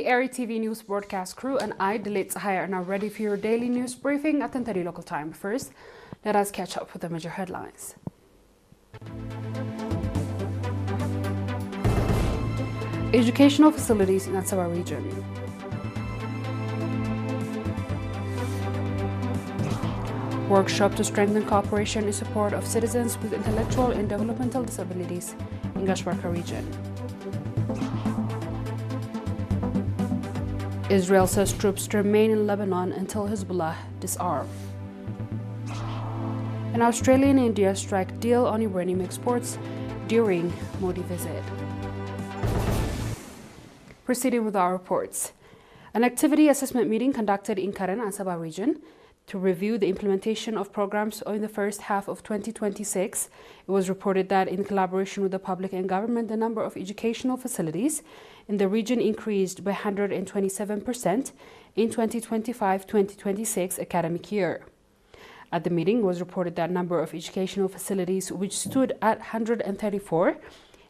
ERi-TV news broadcast crew and I, Delit Sahaya, are now ready for your daily news briefing at 10:30 local time. First, let us catch up with the major headlines. Educational facilities in Asaba region. Workshop to strengthen cooperation in support of citizens with intellectual and developmental disabilities in Gashbarka region. Israel says troops to remain in Lebanon until Hezbollah disarm. And Australia and India strike deal on uranium exports during Modi visit. Proceeding with our reports. An activity assessment meeting conducted in Karen, Asaba region to review the implementation of programs in the first half of 2026. It was reported that in collaboration with the public and government, the number of educational facilities in the region increased by 127% in 2025-2026 academic year. At the meeting, it was reported that number of educational facilities, which stood at 134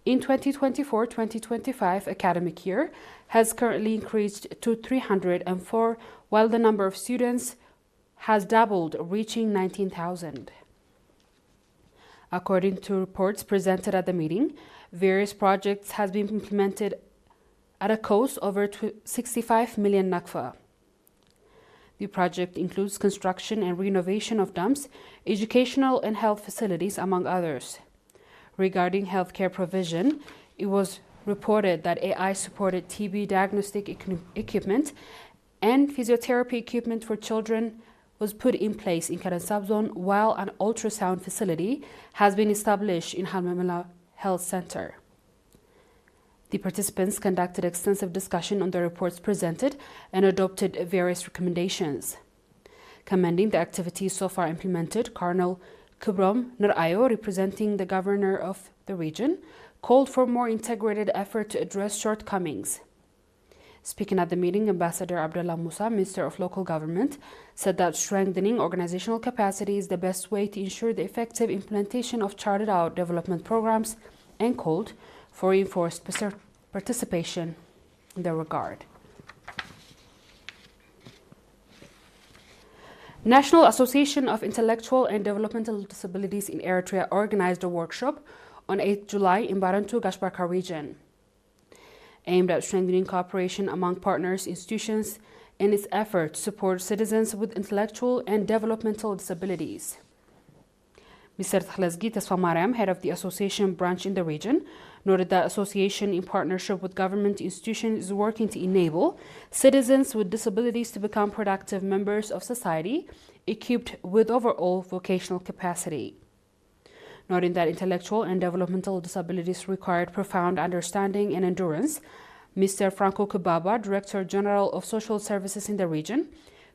in 2024-2025 academic year, has currently increased to 304, while the number of students has doubled, reaching 19,000. According to reports presented at the meeting, various projects have been implemented at a cost over 65 million nakfa. The project includes construction and renovation of dams, educational and health facilities, among others. Regarding healthcare provision, it was reported that AI-supported TB diagnostic equipment and physiotherapy equipment for children was put in place in Karen subzone, while an ultrasound facility has been established in Halmamala Health Center. The participants conducted extensive discussion on the reports presented and adopted various recommendations. Commending the activities so far implemented, Colonel Kubram Nurayo, representing the governor of the region, called for more integrated effort to address shortcomings. Speaking at the meeting, Ambassador Abdullah Musa, Minister of Local Government, said that strengthening organizational capacity is the best way to ensure the effective implementation of charted out development programs and called for reinforced participation in that regard. National Association of Intellectual and Developmental Disabilities in Eritrea organized a workshop on 8 July in Barantu, Gashbarka region, aimed at strengthening cooperation among partners, institutions, in its effort to support citizens with intellectual and developmental disabilities. Mr. Thlezgi Tesfamariam, head of the association branch in the region, noted that association in partnership with government institutions is working to enable citizens with disabilities to become productive members of society, equipped with overall vocational capacity. Noting that intellectual and developmental disabilities required profound understanding and endurance, Mr. Franco Kubaba, Director General of Social Services in the region,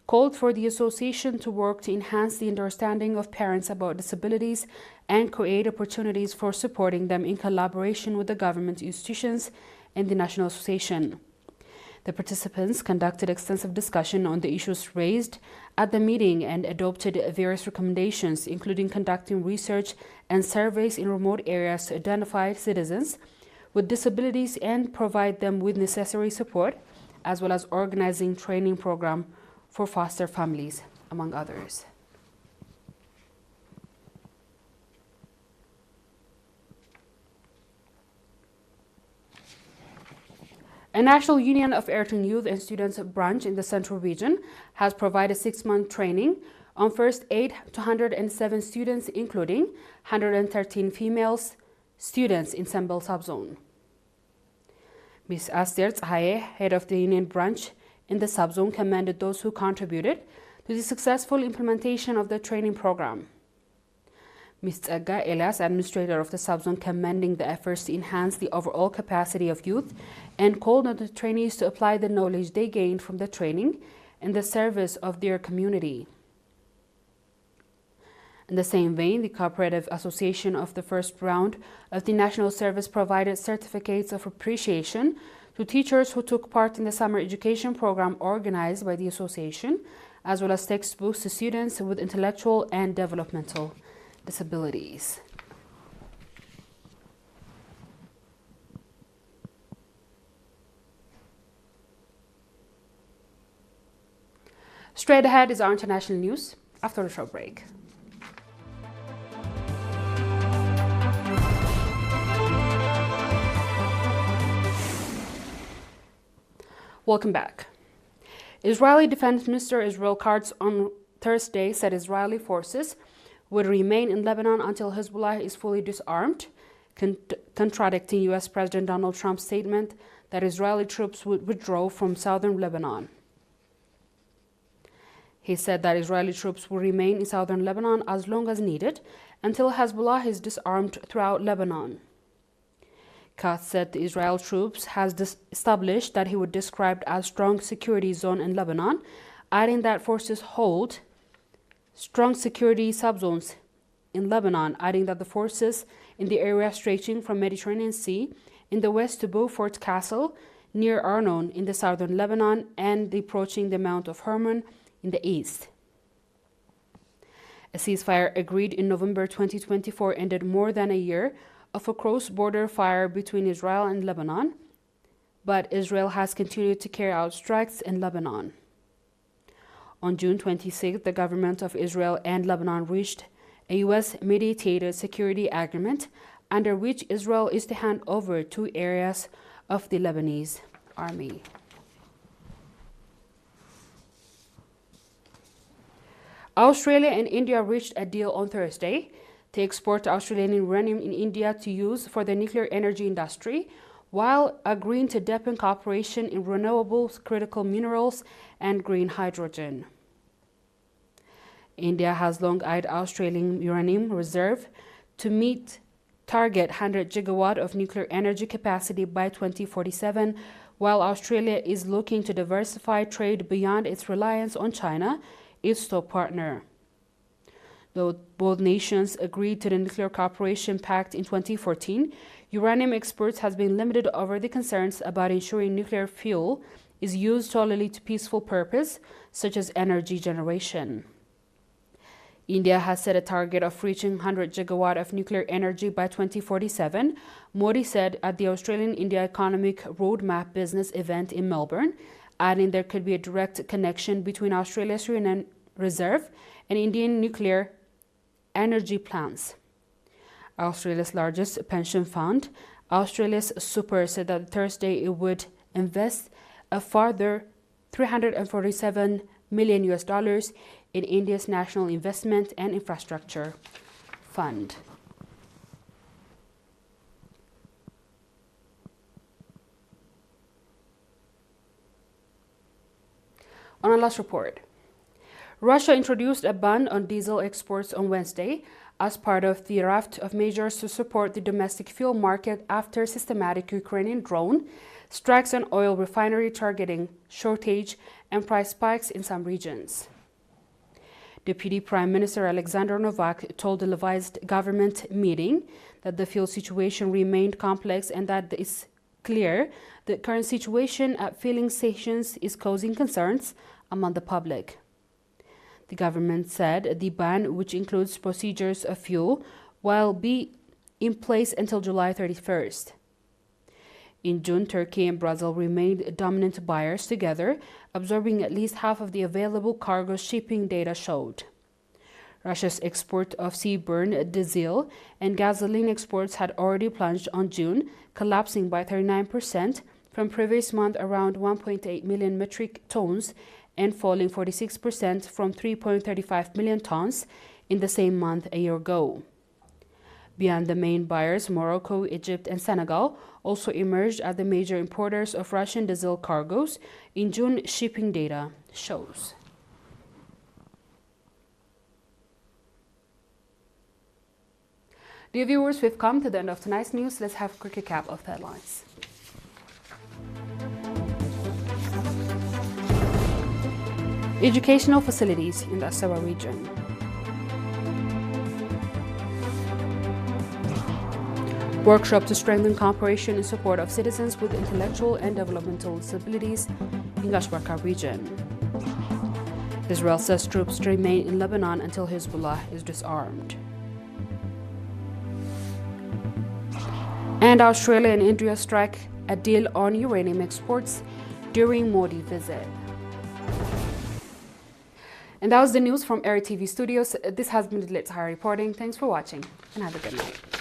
called for the association to work to enhance the understanding of parents about disabilities and create opportunities for supporting them in collaboration with the government institutions and the National Association. The participants conducted extensive discussion on the issues raised at the meeting and adopted various recommendations, including conducting research and surveys in remote areas to identify citizens with disabilities and provide them with necessary support, as well as organizing training program for foster families, among others. A National Union of Eritrean Youth and Students branch in the Central Region has provided 6-month training on first aid to 107 students, including 113 females students in Sembel subzone. Ms. Aster Tsahaye, head of the Union branch in the subzone, commended those who contributed to the successful implementation of the training program. Ms. Tsagga Elias, administrator of the subzone, commending the efforts to enhance the overall capacity of youth and called on the trainees to apply the knowledge they gained from the training in the service of their community. In the same vein, the Cooperative Association of the first round of the National Service provided certificates of appreciation to teachers who took part in the summer education program organized by the association, as well as textbooks to students with intellectual and developmental disabilities. Straight ahead is our international news after the short break. Welcome back. Israeli Defense Minister Israel Katz on Thursday said Israeli forces would remain in Lebanon until Hezbollah is fully disarmed, contradicting U.S. President Donald Trump's statement that Israeli troops would withdraw from southern Lebanon. He said that Israeli troops will remain in southern Lebanon as long as needed until Hezbollah is disarmed throughout Lebanon. Katz said the Israel troops has established that he would describe as strong security zone in Lebanon, adding that forces hold strong security subzones in Lebanon, adding that the forces in the area stretching from Mediterranean Sea in the west to Beaufort Castle near Arnon in the southern Lebanon and approaching the Mount of Hermon in the east. A ceasefire agreed in November 2024 ended more than a year of a cross-border fire between Israel and Lebanon, but Israel has continued to carry out strikes in Lebanon. On June 26, the government of Israel and Lebanon reached a U.S.-mediated security agreement under which Israel is to hand over 2 areas of the Lebanese army. Australia and India reached a deal on Thursday to export Australian uranium in India to use for the nuclear energy industry, while agreeing to deepen cooperation in renewables, critical minerals, and green hydrogen. India has long eyed Australian uranium reserve to meet target 100 gigawatt of nuclear energy capacity by 2047, while Australia is looking to diversify trade beyond its reliance on China, its top partner. Though both nations agreed to the Nuclear Cooperation Pact in 2014, uranium exports has been limited over the concerns about ensuring nuclear fuel is used solely to peaceful purpose, such as energy generation. India has set a target of reaching 100 gigawatt of nuclear energy by 2047, Modi said at the Australian-India Economic Roadmap business event in Melbourne, adding there could be a direct connection between Australia's uranium reserve and Indian nuclear energy plans. Australia's largest pension fund, Australia's Super, said that Thursday it would invest a further $347 million in India's National Investment and Infrastructure Fund. On our last report, Russia introduced a ban on diesel exports on Wednesday as part of the raft of measures to support the domestic fuel market after systematic Ukrainian drone strikes on oil refinery targeting shortage and price spikes in some regions. Deputy Prime Minister Alexander Novak told the televised government meeting that the fuel situation remained complex and that it's clear the current situation at filling stations is causing concerns among the public. The government said the ban, which includes procedures of fuel, will be in place until July 31st. In June, Turkey and Brazil remained dominant buyers together, absorbing at least half of the available cargo shipping data showed. Russia's export of seaborne diesel and gasoline exports had already plunged on June, collapsing by 39% from previous month around 1.8 million metric tons and falling 46% from 3.35 million tons in the same month a year ago. Beyond the main buyers, Morocco, Egypt, and Senegal also emerged as the major importers of Russian diesel cargoes in June shipping data shows. Dear viewers, we've come to the end of tonight's news. Let's have a quick recap of the headlines. Educational facilities in the Asaba region. Workshop to strengthen cooperation in support of citizens with intellectual and developmental disabilities in Gashbarka region. Israel says troops to remain in Lebanon until Hezbollah is disarmed. And Australia and India strike a deal on uranium exports during Modi visit. And that was the news from ERi-TV Studios. This has been the Lit High reporting. Thanks for watching and have a good night.